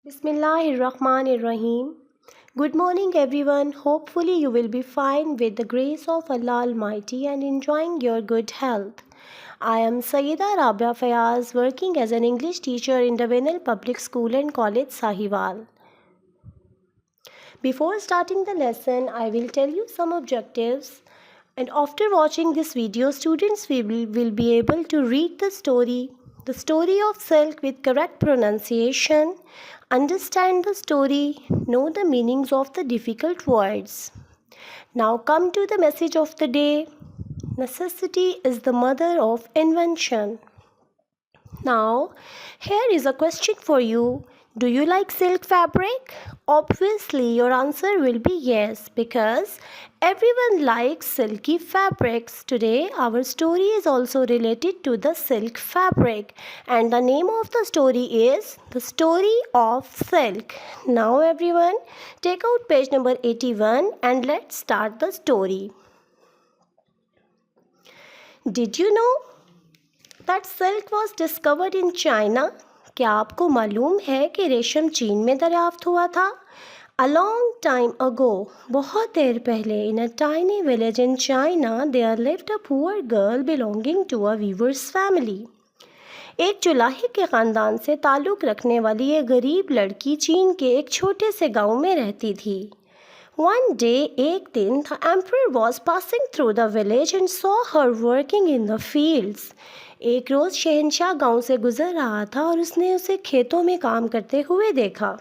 Bismillahirrahmanirrahim. Good morning, everyone. Hopefully, you will be fine with the grace of Allah Almighty and enjoying your good health. I am Sayyida Rabia Fayyaz, working as an English teacher in Divisional Public School and College, Sahiwal. Before starting the lesson, I will tell you some objectives. And after watching this video, students will be able to read the story of silk with correct pronunciation, understand the story, know the meanings of the difficult words. Now come to the message of the day. Necessity is the mother of invention. Now, here is a question for you. Do you like silk fabric? Obviously, your answer will be yes, because everyone likes silky fabrics. Today, our story is also related to the silk fabric, and the name of the story is The Story of Silk. Now, everyone, take out page number 81 and let's start the story. Did you know that silk was discovered in China? क्या आपको मालूम है कि रेशम चीन में दरियाफ्त हुआ था? A long time ago, बहुत देर पहले, in a tiny village in China, there lived a poor girl belonging to a weaver's family. एक जुलाहे के ख़ानदान से ताल्लुक़ रखने वाली एक गरीब लड़की चीन के एक छोटे से गांव में रहती थी. One day, एक दिन, the emperor was passing through the village and saw her working in the fields. एक रोज़ शहंशाह गांव से गुज़र रहा था और उसने उसे खेतों में काम करते हुए देखा.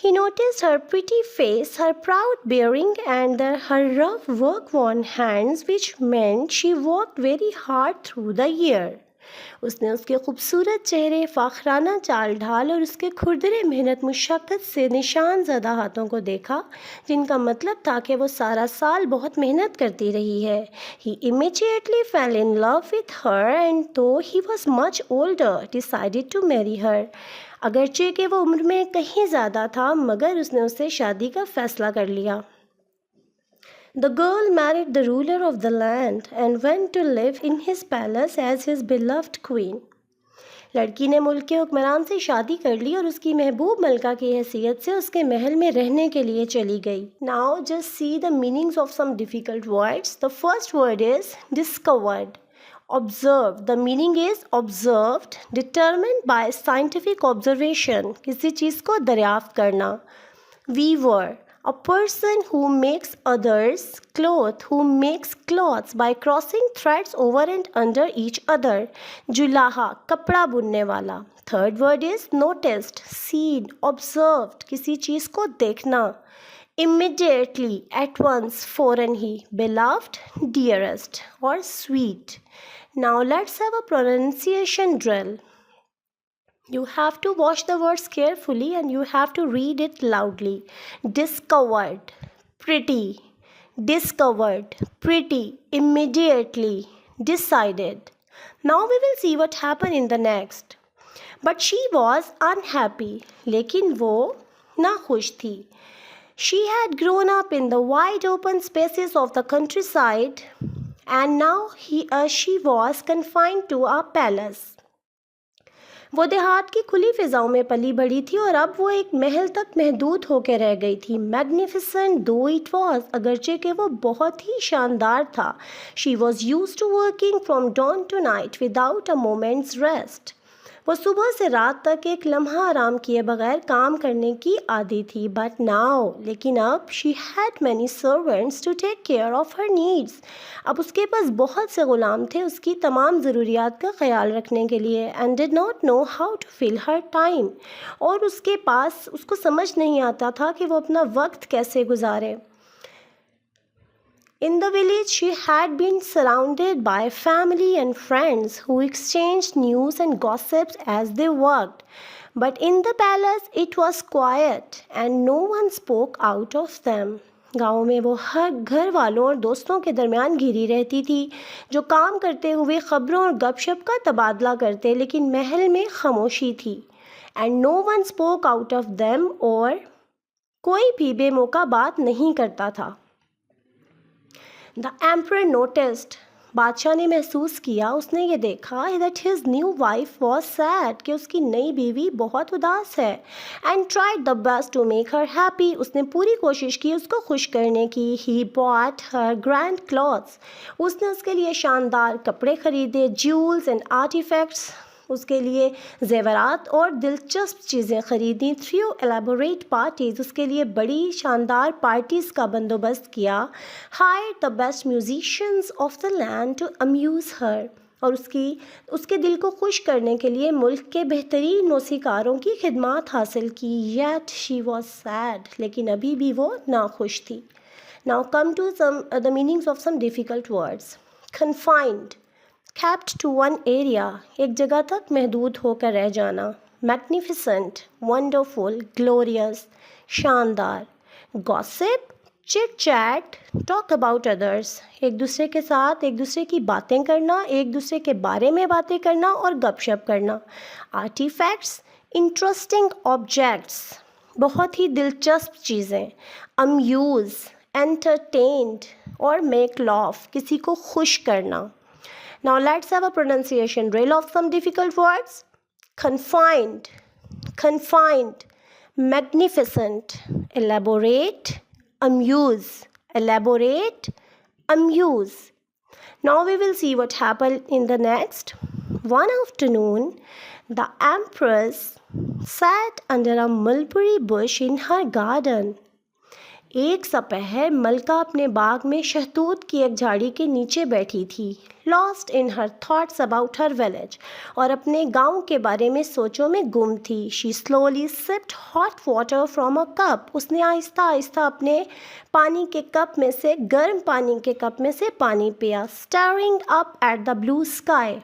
He noticed her pretty face, her proud bearing and her rough work-worn hands, which meant she worked very hard through the year. उसने उसके खूबसूरत चेहरे, फ़ाखराना चाल ढाल और उसके खुरदरे मेहनत मुशक्क़त से निशान ज़दा हाथों को देखा, जिनका मतलब था कि वो सारा साल बहुत मेहनत करती रही है. He immediately fell in love with her and though he was much older, decided to marry her. अगरचे कि वो उम्र में कहीं ज़्यादा था, मगर उसने उससे शादी का फ़ैसला कर लिया. The girl married the ruler of the land and went to live in his palace as his beloved queen. लड़की ने मुल्क के हुक्मरान से शादी कर ली और उसकी महबूब मलका की हैसियत से उसके महल में रहने के लिए चली गई. Now just see the meanings of some difficult words. The first word is discovered. Observed. The meaning is observed, determined by scientific observation. किसी चीज़ को दरियाफ्त करना. Weaver. A person who makes others who makes cloths by crossing threads over and under each other. जुलाहा, कपड़ा बुनने वाला. Third word is noticed, seen, observed, किसी चीज़ को देखना. Immediately, at once, फौरन ही. Beloved, dearest or sweet. Now let's have a pronunciation drill. You have to watch the words carefully and you have to read it loudly. Discovered, pretty. Discovered, pretty. Immediately, decided. Now we will see what happened in the next. But she was unhappy. लेकिन वो नाखुश थी. She had grown up in the wide open spaces of the countryside and now she was confined to a palace. वो देहात की खुली फ़िज़ाओं में पली बढ़ी थी और अब वो एक महल तक महदूद होकर रह गई थी. मैग्निफिसेंट दो इट वॉज, अगरचे कि वो बहुत ही शानदार था. She was use to working from dawn to night without a moment's rest. वो सुबह से रात तक एक लम्हा आराम किए बगैर काम करने की आदी थी. बट नाउ, लेकिन अब, she had many servants to take care of her needs. अब उसके पास बहुत से ग़ुलाम थे उसकी तमाम ज़रूरियात का ख्याल रखने के लिए. And did not know how to fill her time. और उसको समझ नहीं आता था कि वो अपना वक्त कैसे गुजारे. In the village, she had been surrounded by family and friends who exchanged news and gossips as they worked. But in the palace, it was quiet and no one spoke out of them. गाँव में वो हर घर वालों और दोस्तों के दरमियान घिरी रहती थी, जो काम करते हुए ख़बरों और गपशप का तबादला करते, लेकिन महल में खामोशी थी. And no one spoke out of them, और कोई भी बेमौका बात नहीं करता था. The emperor noticed. बादशाह ने महसूस किया, उसने ये देखा that his new wife was sad, कि उसकी नई बीवी बहुत उदास है. And tried the best to make her happy, उसने पूरी कोशिश की उसको खुश करने की. He bought her grand clothes, उसने उसके लिए शानदार कपड़े खरीदे. ज्यूल्स एंड आर्टिफैक्ट्स, उसके लिए जेवरात और दिलचस्प चीज़ें ख़रीदी. थ्रू एलेबोरेट पार्टीज़, उसके लिए बड़ी शानदार पार्टीज़ का बंदोबस्त किया. Hire the best musicians of the land to amuse her, और उसके दिल को खुश करने के लिए मुल्क के बेहतरीन मौसीकारों की खिदमत हासिल की. येट शी वॉज सैड, लेकिन अभी भी वो नाखुश थी. Now come to the meanings of some difficult words. Confined, kept to one area, एक जगह तक महदूद होकर रह जाना. मैग्निफिसेंट, वंडरफुल, ग्लोरियस, शानदार. Gossip, chit chat, talk about others, एक दूसरे के साथ एक दूसरे की बातें करना, एक दूसरे के बारे में बातें करना और गपशप करना. आर्टिफैक्ट्स, इंटरेस्टिंग ऑब्जेक्ट्स, बहुत ही दिलचस्प चीज़ें. अम्यूज़, एंटरटेन्ड और मेक लॉफ, किसी को खुश करना. Now let's have a pronunciation drill of some difficult words. Confined, confined, magnificent, elaborate, amuse, elaborate, amuse. Now we will see what happened in the next. One afternoon, the empress sat under a mulberry bush in her garden. एक सपहर मलका अपने बाग में शहतूत की एक झाड़ी के नीचे बैठी थी. Lost in her thoughts about her village, और अपने गांव के बारे में सोचों में गुम थी. She slowly sipped hot water from a cup, उसने आहिस्ता आहिस्ता अपने पानी के कप में से, गर्म पानी के कप में से पानी पिया. Starring up at the blue sky,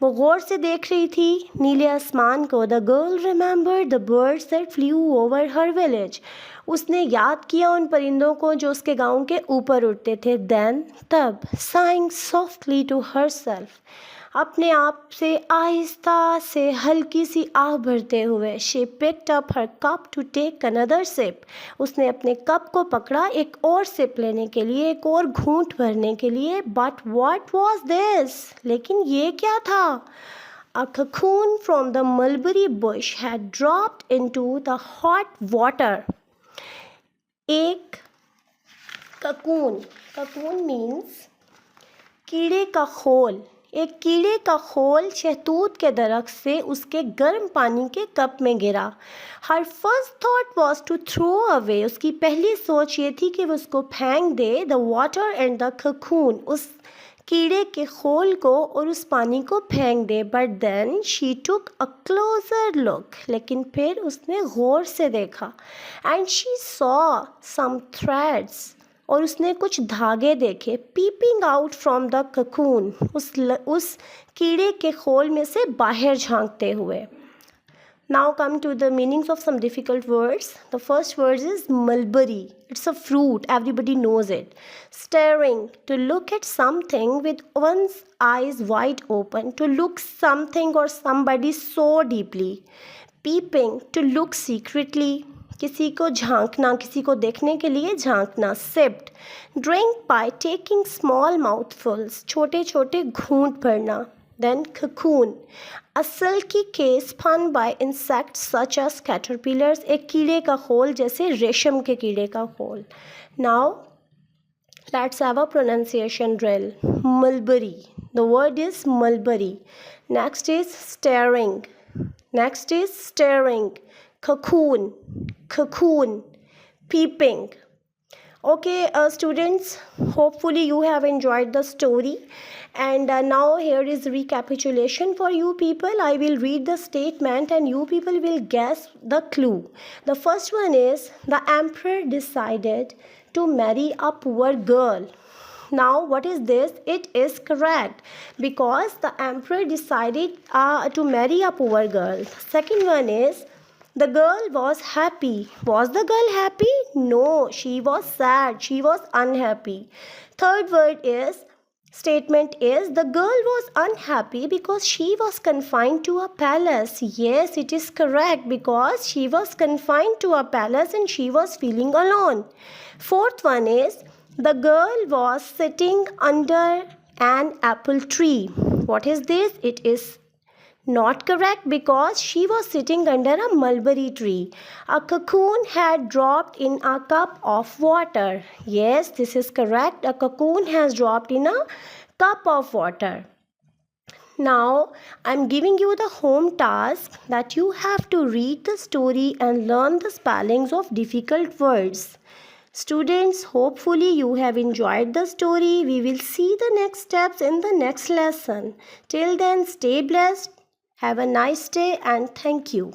वो गौर से देख रही थी नीले आसमान को. The girl remembered the birds that flu over her village, उसने याद किया उन परिंदों को जो उसके गांव के ऊपर उड़ते थे. देन, तब, साइंग सॉफ्टली टू हरसेल्फ, अपने आप से आहिस्ता से हल्की सी आह भरते हुए. She picked up her cup to take another sip, उसने अपने कप को पकड़ा एक और सिप लेने के लिए, एक और घूंट भरने के लिए. बट व्हाट वाज दिस, लेकिन ये क्या था? A cocoon from the mulberry bush had dropped into the hot water. एक ककून, ककून मीन्स कीड़े का खोल. एक कीड़े का खोल शहतूत के दरख्त से उसके गर्म पानी के कप में गिरा. Her first thought was to throw away, उसकी पहली सोच ये थी कि वो उसको फेंक दे. The water and the cocoon, उस कीड़े के खोल को और उस पानी को फेंक दे. But then she took a closer look, लेकिन फिर उसने गौर से देखा. And she saw some threads, और उसने कुछ धागे देखे. Peeping out from the cocoon, उस कीड़े के खोल में से बाहर झांकते हुए. Now come to the meanings of some difficult words. The first word is mulberry. It's a fruit. Everybody knows it. Staring, to look at something with one's eyes wide open. To look something or somebody so deeply. Peeping, to look secretly. किसी को झांकना, किसी को देखने के लिए झांकना. Sipped, drink by taking small mouthfuls. छोटे छोटे घूंट भरना. Then cocoon, a silky case spun by insects such as caterpillars, एक कीड़े का खोल जैसे रेशम के कीड़े का खोल. Now let's have a pronunciation drill. Mulberry, the word is mulberry. Next is staring. Next is staring. Cocoon, cocoon. Peeping. Okay, students, hopefully you have enjoyed the story. And now here is recapitulation for you people. I will read the statement and you people will guess the clue. The first one is, the emperor decided to marry a poor girl. Now what is this? It is correct, because the emperor decided to marry a poor girl. Second one is, the girl was happy. Was the girl happy? No, she was sad. She was unhappy. Third word is, statement is, the girl was unhappy because she was confined to a palace. Yes, it is correct, because she was confined to a palace and she was feeling alone. Fourth one is, the girl was sitting under an apple tree. What is this? It is not correct because she was sitting under a mulberry tree. A cocoon had dropped in a cup of water. Yes, this is correct. A cocoon has dropped in a cup of water. Now, I'm giving you the home task that you have to read the story and learn the spellings of difficult words. Students, hopefully you have enjoyed the story. We will see the next steps in the next lesson. Till then, stay blessed. Have a nice day and thank you.